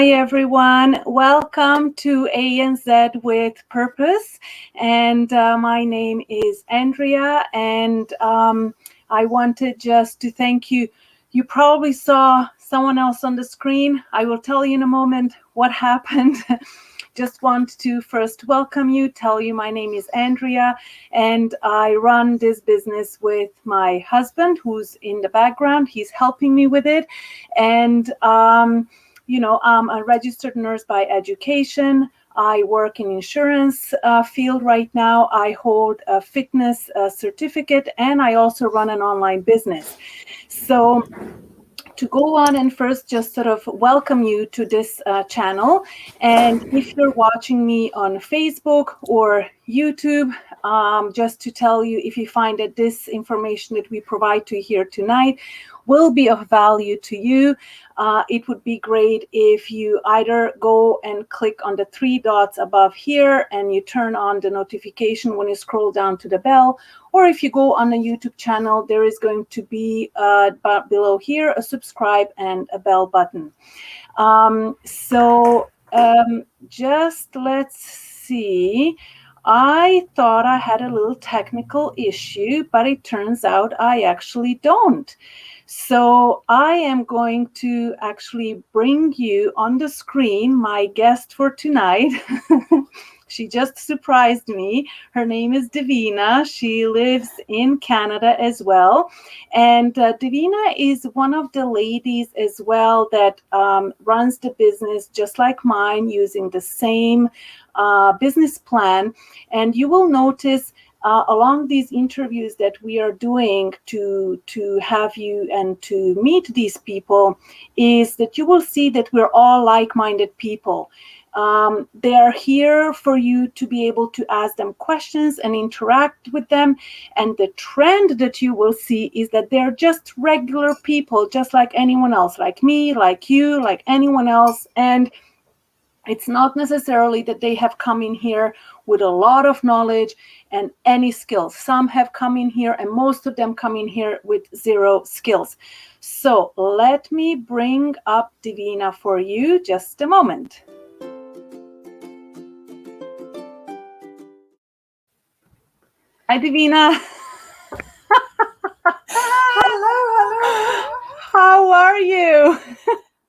Hi, everyone. Welcome to ANZ with Purpose. And my name is Andrea. And I wanted just to thank you. You probably saw someone else on the screen. I will tell you in a moment what happened. Just want to first welcome you, tell you my name is Andrea, and I run this business with my husband who's in the background. He's helping me with it. And I'm a registered nurse by education. I work in insurance field right now. I hold a fitness certificate, and I also run an online business. So to go on and first just sort of welcome you to this channel. And if you're watching me on Facebook or YouTube, just to tell you, if you find that this information that we provide to you here tonight will be of value to you, it would be great if you either go and click on the three dots above here and you turn on the notification when you scroll down to the bell, or if you go on the YouTube channel, there is going to be below here a subscribe and a bell button. Just let's see. I thought I had a little technical issue, but it turns out I actually don't. So I am going to actually bring you on the screen my guest for tonight. She just surprised me. Her name is Divina. She lives in Canada as well. And Divina is one of the ladies as well that runs the business just like mine, using the same business plan. And you will notice along these interviews that we are doing to have you and to meet these people is that you will see that we're all like-minded people. They are here for you to be able to ask them questions and interact with them. And the trend that you will see is that they're just regular people, just like anyone else, like me, like you, like anyone else. And it's not necessarily that they have come in here with a lot of knowledge and any skills. Some have come in here, and most of them come in here with zero skills. So let me bring up Divina for you. Just a moment. Hi, Divina. Hello. How are you?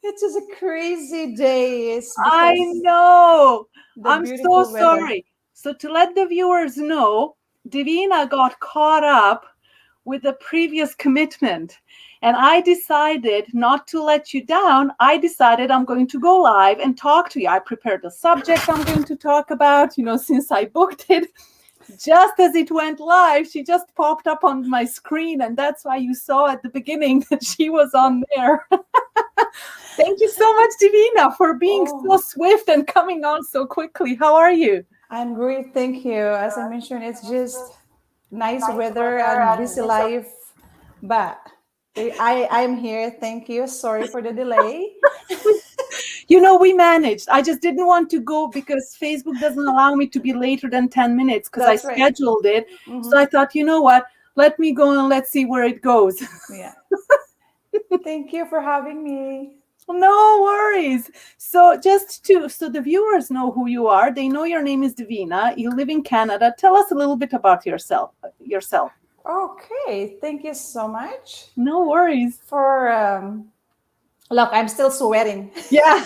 It's just a crazy day. I know. I'm so weather. sorry. So to let the viewers know, Divina got caught up with a previous commitment. And I decided not to let you down. I decided I'm going to go live and talk to you. I prepared the subject I'm going to talk about, since I booked it. Just as it went live, she just popped up on my screen, and that's why you saw at the beginning that she was on there. Thank you so much, Divina, for being so swift and coming on so quickly. How are you? I'm great, thank you. As I mentioned, it's just nice weather and busy life, but I'm here. Thank you. Sorry for the delay. We managed. I just didn't want to go because Facebook doesn't allow me to be later than 10 minutes because I scheduled it. Mm-hmm. So I thought, you know what? Let me go and let's see where it goes. Yeah. Thank you for having me. No worries. So so the viewers know who you are. They know your name is Divina. You live in Canada. Tell us a little bit about yourself. Okay. Thank you so much. No worries. Look, I'm still sweating. Yeah.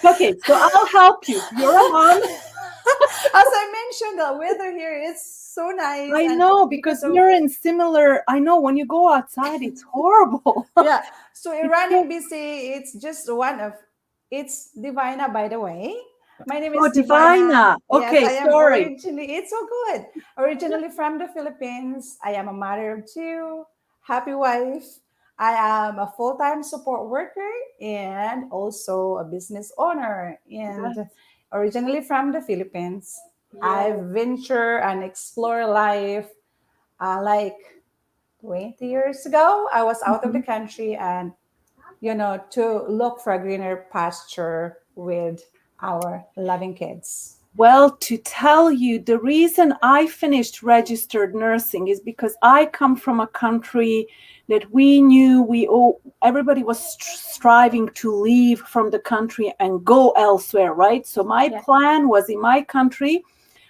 Okay, so I'll help you. You're a mom. As I mentioned, the weather here is so nice. I know, because we're in similar. I know when you go outside, it's horrible. Yeah. So running busy, it's just it's Divina, by the way. My name is Divina. Okay, yes, sorry. It's so good. Originally from the Philippines. I am a mother of two, happy wife. I am a full-time support worker and also a business owner. And originally from the Philippines, I venture and explore life like 20 years ago. I was out of the country and, to look for a greener pasture with our loving kids. Well, to tell you, the reason I finished registered nursing is because I come from a country that we knew everybody was striving to leave from the country and go elsewhere, right? So my Yeah. plan was in my country,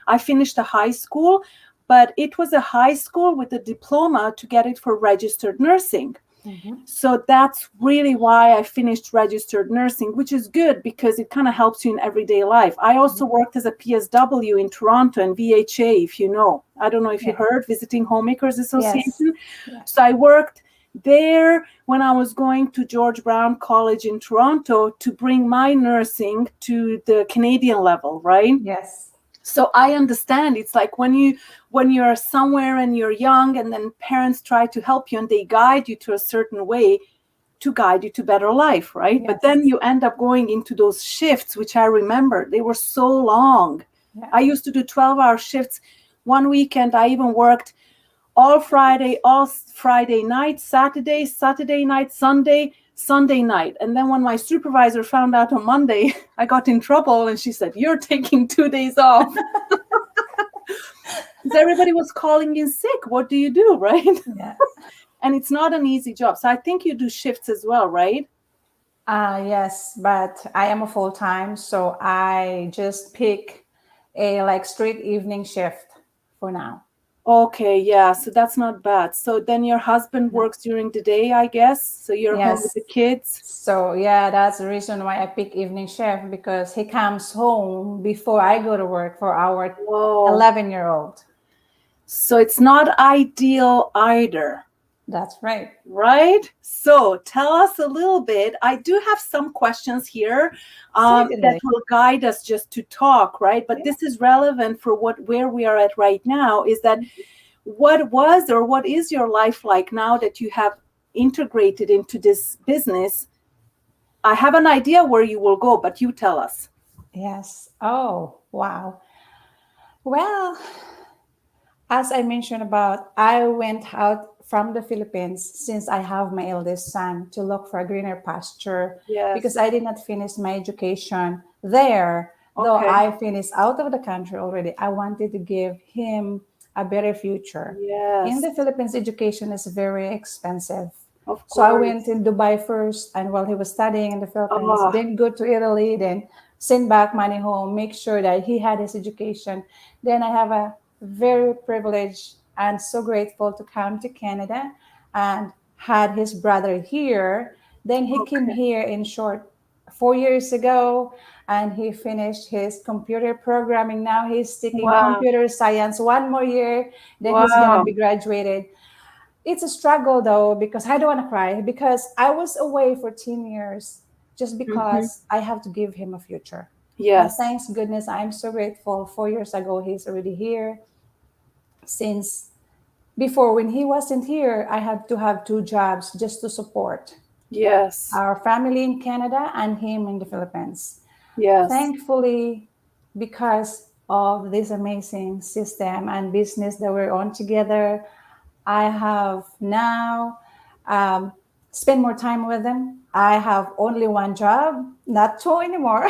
I finished a high school, but it was a high school with a diploma to get it for registered nursing. Mhm. So that's really why I finished registered nursing, which is good because it kind of helps you in everyday life. I also Mhm. worked as a PSW in Toronto and VHA, if you know. I don't know if you Yeah. heard, Visiting Homemakers Yes. Association. Yeah. So I worked there when I was going to George Brown College in Toronto to bring my nursing to the Canadian level, right? Yes. So I understand it's like when you're somewhere and you're young and then parents try to help you and they guide you to a certain way to guide you to better life, right? But then Yes. you end up going into those shifts, which I remember they were so long. Yeah. I used to do 12-hour shifts. One weekend I even worked all Friday night, Saturday night, Sunday night. And then when my supervisor found out on Monday, I got in trouble and she said, "You're taking 2 days off." Because everybody was calling in sick. What do you do, right? Yeah. And it's not an easy job. So I think you do shifts as well, right? Yes, but I am a full time, so I just pick a like straight evening shift for now. Okay, yeah. So that's not bad. So then your husband No. works during the day, I guess. So you're home with Yes. the kids. So yeah, that's the reason why I pick evening shift because he comes home before I go to work for our Whoa. 11-year-old. So it's not ideal either. That's right. Right? So tell us a little bit. I do have some questions here that Certainly. will guide us just to talk, right? But Yeah. this is relevant for where we are at right now. Is that what was or what is your life like now that you have integrated into this business? I have an idea where you will go, but you tell us. Yes. Oh, wow. Well, as I mentioned about, I went out from the Philippines since I have my eldest son to look for a greener pasture because Yes. I did not finish my education there. Though Okay. I finished out of the country already, I wanted to give him a better future. In Yes. the Philippines, education is very expensive. Of So I went course. in Dubai first, and while he was studying in the Philippines, Ah, then go to Italy, then send back money home, make sure that he had his education. Then I have a very privileged and so grateful to come to Canada and had his brother here. Then he came okay. here in short 4 years ago and he finished his computer programming. Now he's taking Wow. computer science one more year, then he's gonna Wow. be graduated. It's a struggle though because I don't want to cry because I was away for 10 years just Hmm. because I have to give him a future. But Yes. thanks goodness, I'm so grateful. 4 years ago, he's already here. Since before, when he wasn't here, I had to have two jobs just to support Yes. our family in Canada and him in the Philippines. Yes. Thankfully, because of this amazing system and business that we're on together, I have now um, spent more time with them. I have only one job, not two anymore.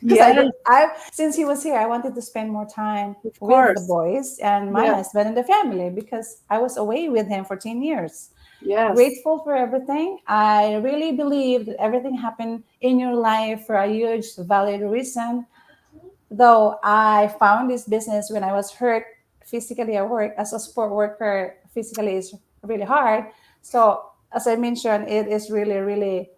Because I Yes. did, I since he was here, I wanted to spend more time Of with the course. boys and my Yeah. husband and the family because I was away with him for 10 years. Yes. Grateful for everything. I really believe that everything happened in your life for a huge, valid reason. Though I found this business when I was hurt physically at work as a sport worker, physically is really hard. So as I mentioned, it is really, really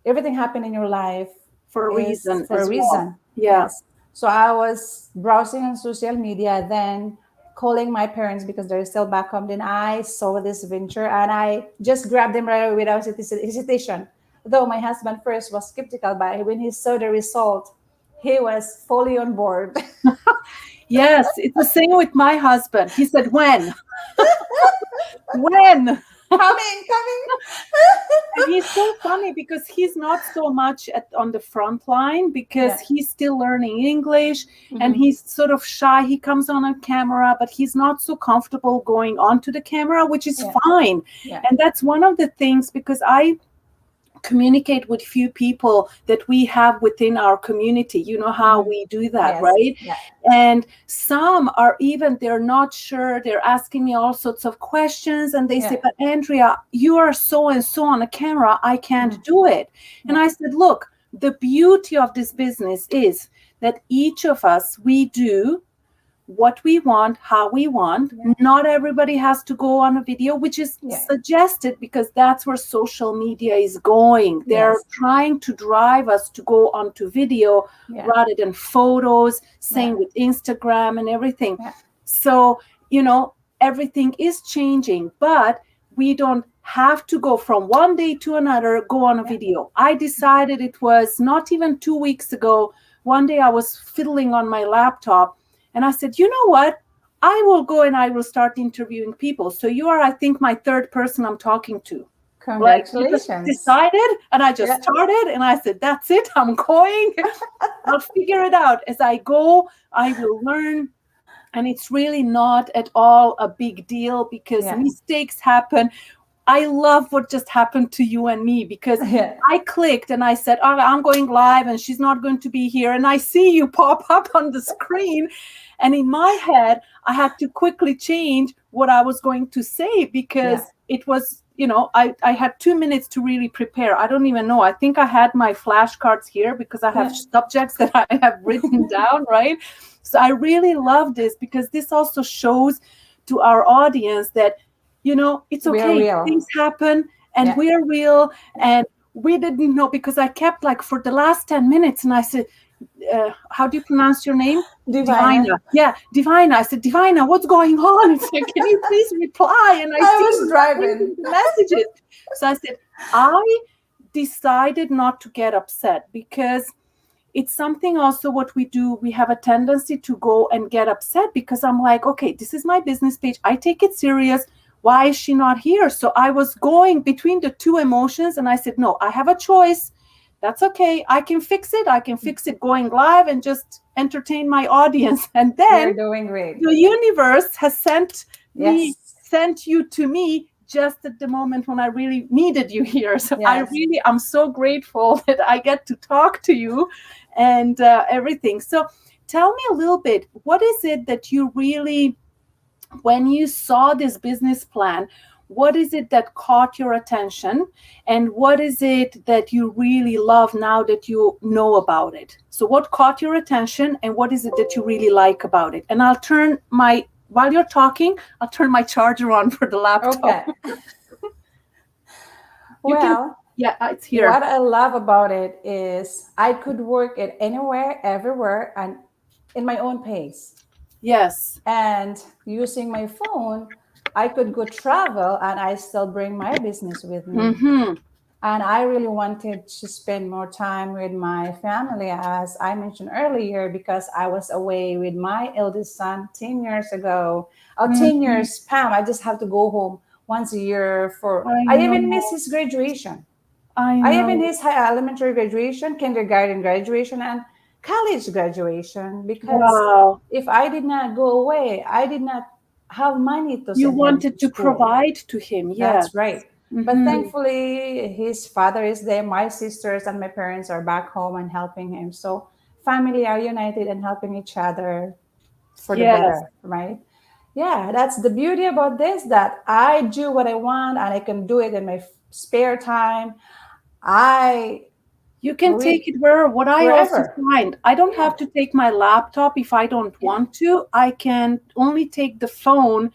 everything happened in your life For a is reason for a as well. reason. Yeah. Yes. So I was browsing on social media, then calling my parents because they're still back home. Then I saw this venture and I just grabbed them right away without hesitation. Though my husband first was skeptical, but when he saw the result, he was fully on board. Yes. It's the same with my husband. He said, when? When? Coming. And he's so funny because he's not so much on the front line because Yeah. he's still learning English and Hmm. he's sort of shy. He comes on a camera, but he's not so comfortable going onto the camera, which is Yeah. fine. Yeah. And that's one of the things because I communicate with few people that we have within our community. You know how Mm-hmm. we do that, Yes. right? Yeah. And some are even, they're not sure, they're asking me all sorts of questions, and they Yeah. say, but Andrea, you are so and so on a camera, I Mm. can't do it. And Yeah. I said, look, the beauty of this business is that each of us, we do what we want, how we want. Yeah. Not everybody has to go on a video, which is Yeah. suggested because that's where social media is going. They're Yes. trying to drive us to go onto video Yeah. rather than photos, Yeah. same with Instagram and everything. Yeah. So, everything is changing, but we don't have to go from one day to another, go on a Yeah. video. I decided, it was not even 2 weeks ago. One day I was fiddling on my laptop and I said, you know what? I will go and I will start interviewing people. So you are, I think, my third person I'm talking to. Like, I just Congratulations. decided and I just Yeah. started and I said, that's it. I'm going. I'll figure it out as I go. I will learn. And it's really not at all a big deal because Yeah. mistakes happen. I love what just happened to you and me because Yeah. I clicked and I said, oh, I'm going live and she's not going to be here. And I see you pop up on the screen. And in my head, I had to quickly change what I was going to say Yeah. because it was, I had 2 minutes to really prepare. I don't even know. I think I had my flashcards here because I have Yeah. subjects that I have written down, right? So I really love this because this also shows to our audience that it's We are okay. real. Things happen and Yeah. we're real. Yeah. And we didn't know because I kept like for the last 10 minutes and I said, how do you pronounce your name? Divina. Divina. Yeah, Divina. I said, Divina, what's going on? It's like, can you please reply? And I I see was you driving. sending the messages. So I said, I decided not to get upset because it's something also what we do. We have a tendency to go and get upset because I'm like, okay, this is my business page. I take it serious. Why is she not here? So I was going between the two emotions and I said, no, I have a choice. That's okay. I can fix it. I can fix it going live and just entertain my audience. And then You're doing great. the universe has Yes. sent you to me just at the moment when I really needed you here. So Yes. I'm so grateful that I get to talk to you and everything. So tell me a little bit, what is it that you really, when you saw this business plan, what is it that caught your attention and what is it that you really love now that you know about it? So what caught your attention and what is it that you really like about it? And while you're talking, I'll turn my charger on for the laptop. Okay. You can, Well, yeah, it's here. what I love about it is I could work it anywhere, everywhere, and in my own pace. Yes. And using my phone, I could go travel and I still bring my business with me. Mm-hmm. And I really wanted to spend more time with my family, as I mentioned earlier, because I was away with my eldest son 10 years ago. Oh, 10 Mm-hmm. years, Pam. I just have to go home once a year for, I I even miss know. his graduation. I I even know. his high elementary graduation, kindergarten graduation, and college graduation, because Wow. if I did not go away, I did not have money to You send him wanted to to school. provide to him. That's Yes. right. But Mm-hmm. thankfully, his father is there. My sisters and my parents are back home and helping him. So family are united and helping each other for the Yes. better, right? Yeah, that's the beauty about this, that I do what I want and I can do it in my spare time. I You can read take it where, what I also wherever. find, I don't Yeah, have to take my laptop if I don't yeah, want to. I can only take the phone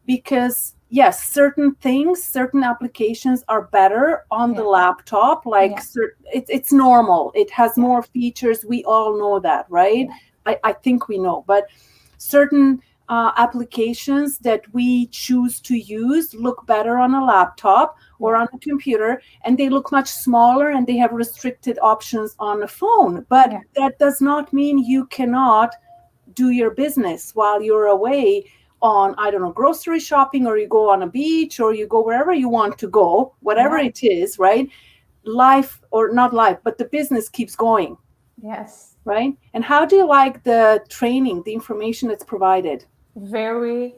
because, yes, certain things, certain applications are better on the yeah, laptop. Like, yeah, it's normal. It has yeah, more features. We all know that, right? yeah, I think we know. But certain applications that we choose to use look better on a laptop or yeah, on a computer, and they look much smaller and they have restricted options on a phone. But yeah, that does not mean you cannot do your business while you're away on, I don't know, grocery shopping, or you go on a beach, or you go wherever you want to go, whatever yeah, it is, right? Life, or not life, but the business keeps going, yes. right? And how do you like the training, the information that's provided? Very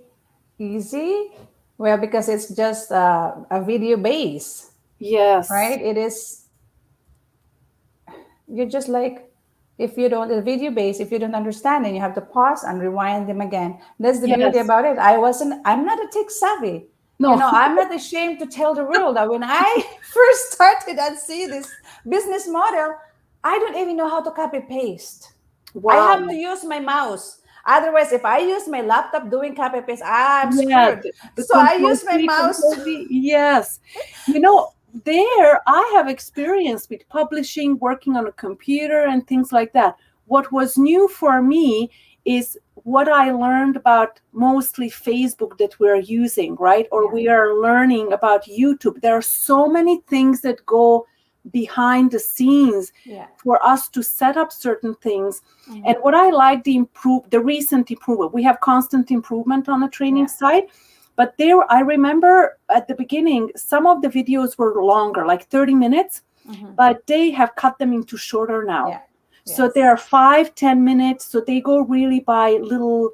easy. Well, because it's just a video base, Yes. right? It is. you're just like, if you don't, the video base, if you don't understand, then you have to pause and rewind them again. That's the beauty Yes. about it. I'm not a tech savvy. You No. know, I'm not ashamed to tell the world that when I first started and see this business model, I don't even know how to copy paste. I Wow. have to use my mouse. Otherwise, if I use my laptop doing copy paste, I'm Yeah, screwed. the So I control use my C, mouse. control V. Yes. You know, there I have experience with publishing, working on a computer and things like that. What was new for me is what I learned about mostly Facebook that we're using, right? Or Yeah, we are learning about YouTube. There are so many things that go behind the scenes yeah. for us to set up certain things. Mhm. And what I like the recent improvement, we have constant improvement on the training Yeah. side. But there, I remember at the beginning, some of the videos were longer, like 30 minutes, Mhm. but they have cut them into shorter now. Yeah. So they Yes. are 5-10 minutes. So they go really by little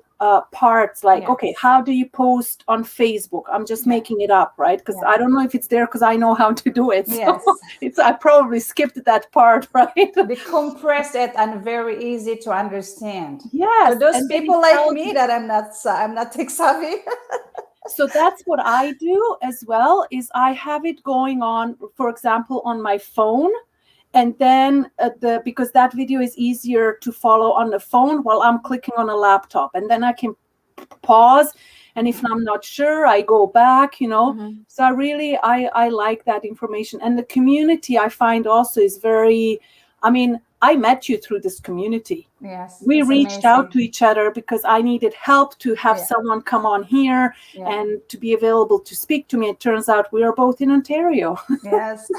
parts, like, okay, Yes. how do you post on Facebook? I'm just Yeah. making it up, right? Because Yeah. I don't know if it's there because I know how to do it. So Yes. I probably skipped that part, right? They compress it and very easy to understand. To Yes, those and then it people like tells me you. that I'm not tech savvy. So that's what I do as well, is I have it going on, for example, on my phone. And then because that video is easier to follow on the phone while I'm clicking on a laptop. And then I can pause. And if I'm not sure, I go back. Mhm. So I like that information. And the community I find also is very, I mean, I met you through this community. Yes, We it's reached out amazing. to each other because I needed help to have Yeah, someone come on here yeah, and to be available to speak to me. It turns out we are both in Ontario. yes.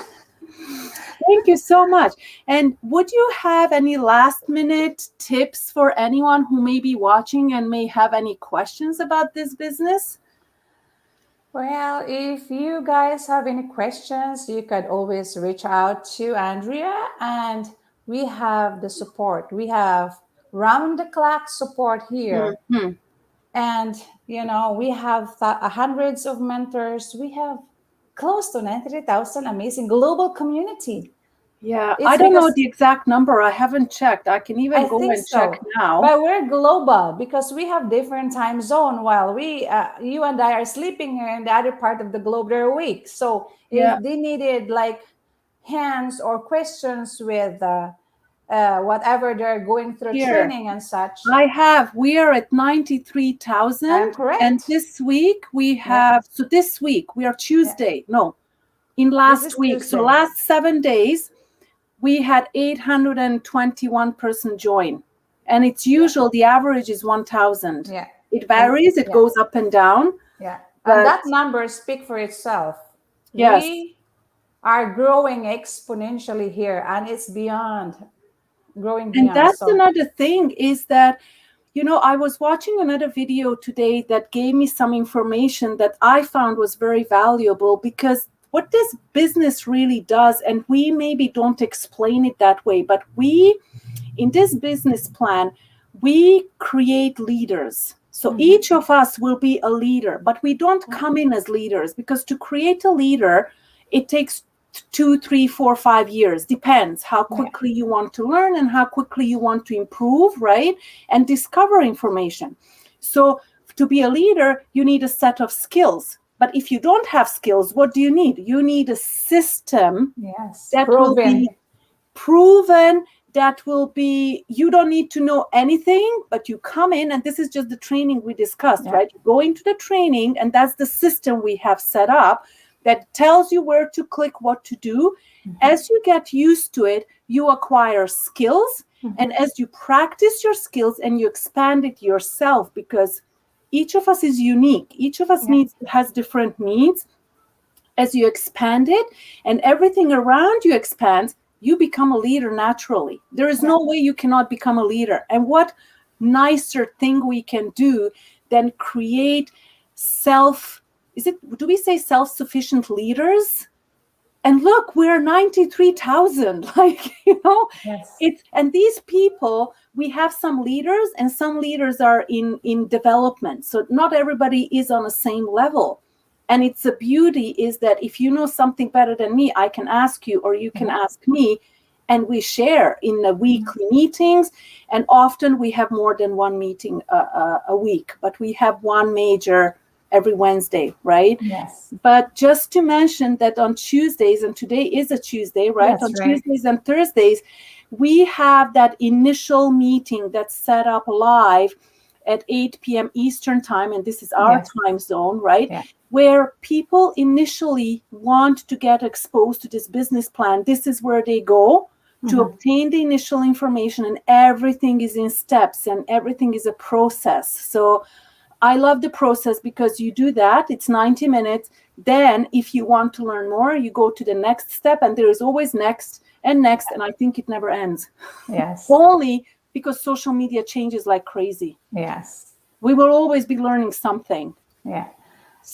Thank you so much. And would you have any last minute tips for anyone who may be watching and may have any questions about this business? Well, if you guys have any questions, you could always reach out to Andrea, and we have the support. We have round the clock support here. Hmm. And, we have hundreds of mentors. We have close to 93,000 amazing global community. Yeah, I It's don't know because the exact number. I haven't checked. I can I even go think and check so. now. But we're global because we have different time zone while you and I are sleeping here in the other part of the globe, they're awake. So Yeah, if they needed like hands or questions with whatever they're going through here. training and such, We are at I'm 93,000. And correct. this week we Yeah, have, so this week we are yeah. Tuesday. No, in This last is week. So Tuesday. last 7 days, we had 821 person join. And it's Yeah, usual, the average is 1,000. yeah. It And varies, it yeah, goes up and down. yeah. And But that number speak for itself. yes, We are growing exponentially here, and it's beyond growing and beyond. that's So another thing is that, I was watching another video today that gave me some information that I found was very valuable, because what this business really does, and we maybe don't explain it that way, but in this business plan, we create leaders. So mhm, each of us will be a leader, but we don't yeah, come in as leaders, because to create a leader, it takes 2, 3, 4, 5 years, depends how yeah, quickly you want to learn and how quickly you want to improve, right? And discover information. So to be a leader, you need a set of skills. But if you don't have skills, what do you need? You need a system yes, that will proven. be proven, that will be, you don't need to know anything, but you come in, and this is just the training we discussed, Yeah, right? You go into the training, and that's the system we have set up that tells you where to click, what to do. mhm, As you get used to it, you acquire skills, and mhm, as you practice your skills and you expand it yourself, because each of us is unique, each of us yeah, has different needs. As you expand it and everything around you expands, you become a leader naturally. There is yeah, no way you cannot become a leader. And what nicer thing we can do than create self, do we say self-sufficient leaders? And look, we're 93,000. Like, yes, it's, and these people, we have some leaders, and some leaders are in development. So not everybody is on the same level. And it's a beauty is that if you know something better than me, I can ask you, or you can yeah, ask me. and we share in the weekly meetings. And often we have more than one meeting a week, but we have one major every Wednesday, right? Yes. But just to mention that on Tuesdays, and today is a Tuesday, right? That's On right. Tuesdays and Thursdays, we have that initial meeting that's set up live at 8 p.m. Eastern time, and this is our Yes. time zone, right? Yeah. Where people initially want to get exposed to this business plan. This is where they go to Mhm. obtain the initial information, and everything is in steps and everything is a process. So I love the process because you do that, it's 90 minutes. Then, if you want to learn more, you go to the next step, and there is always next and next, and I think it never ends. Yes. Only because social media changes like crazy. Yes. We will always be learning something. Yeah.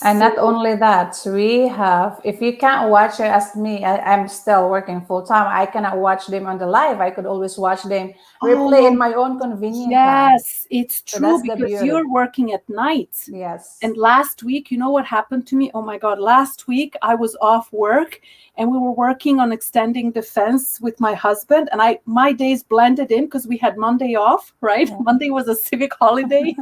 And not So, only that, we have, if you can't watch it as me, I'm still working full time. I cannot watch them on the live. I could always watch them replay in oh, my own convenient time. yes, it's So true that's the because beauty. you're working at night. Yes. And last week, you know what happened to me? Oh my God, last week I was off work and we were working on extending the fence with my husband. And my days blended in because we had Monday off, right? Yeah. Monday was a civic holiday.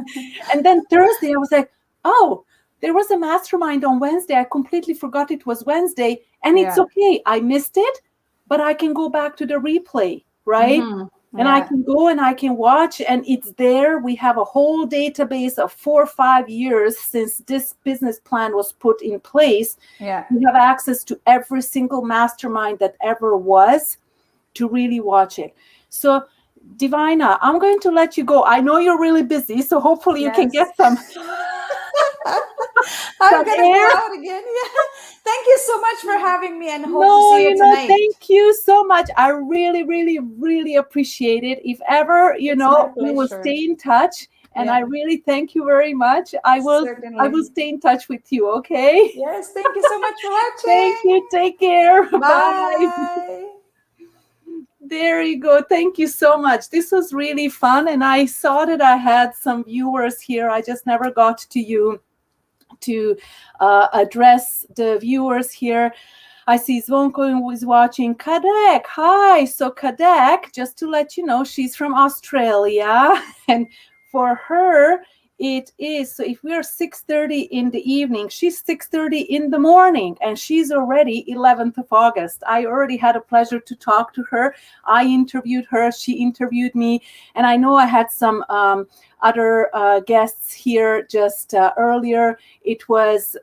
And then Thursday, I was like, oh, there was a mastermind on Wednesday. I completely forgot it was Wednesday. And it's Yeah. okay. I missed it, but I can go back to the replay, right? Mm-hmm. And I Yeah. can go and I can watch, and it's there. We have a whole database of 4 or 5 years since this business plan was put in place. Yeah. We have access to every single mastermind that ever was to really watch it. So, Divina, I'm going to let you go. I know you're really busy, so hopefully you can Yes. get some I'm gonna go air. out again. Yeah. Thank you so much for having me and hope to No, see you tonight. thank you so much. I really, really, really appreciate it. If ever, It's my we will pleasure. stay in touch. And I Yeah, really thank you very much. I will certainly. stay in touch with you, okay? Yes, thank you so much for Thank watching. you. Take care. Bye. Bye. There you go. Thank you so much. This was really fun. And I saw that I had some viewers here. I just never got to you to address the viewers here. I see Zvonko who is watching. Kadek, hi. So Kadek, just to let you know, she's from Australia, and for her, it is. So if we are 6:30 in the evening, she's 6:30 in the morning, and she's already 11th of August. I already had a pleasure to talk to her. I interviewed her. She interviewed me, and I know I had some other guests here just earlier. It was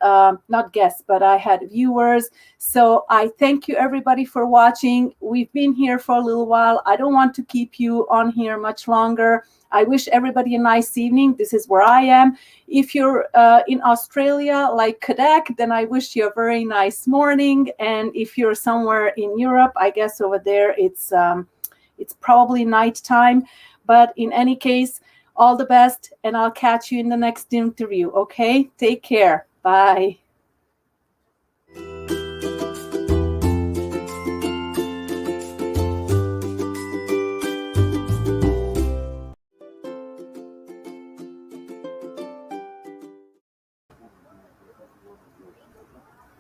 not guests, but I had viewers. So I thank you everybody for watching. We've been here for a little while. I don't want to keep you on here much longer. I wish everybody a nice evening. This is where I am. If you're in Australia like Quebec, then I wish you a very nice morning. And if you're somewhere in Europe, I guess over there it's probably nighttime. But in any case, all the best, and I'll catch you in the next interview. Okay? Take care. Bye.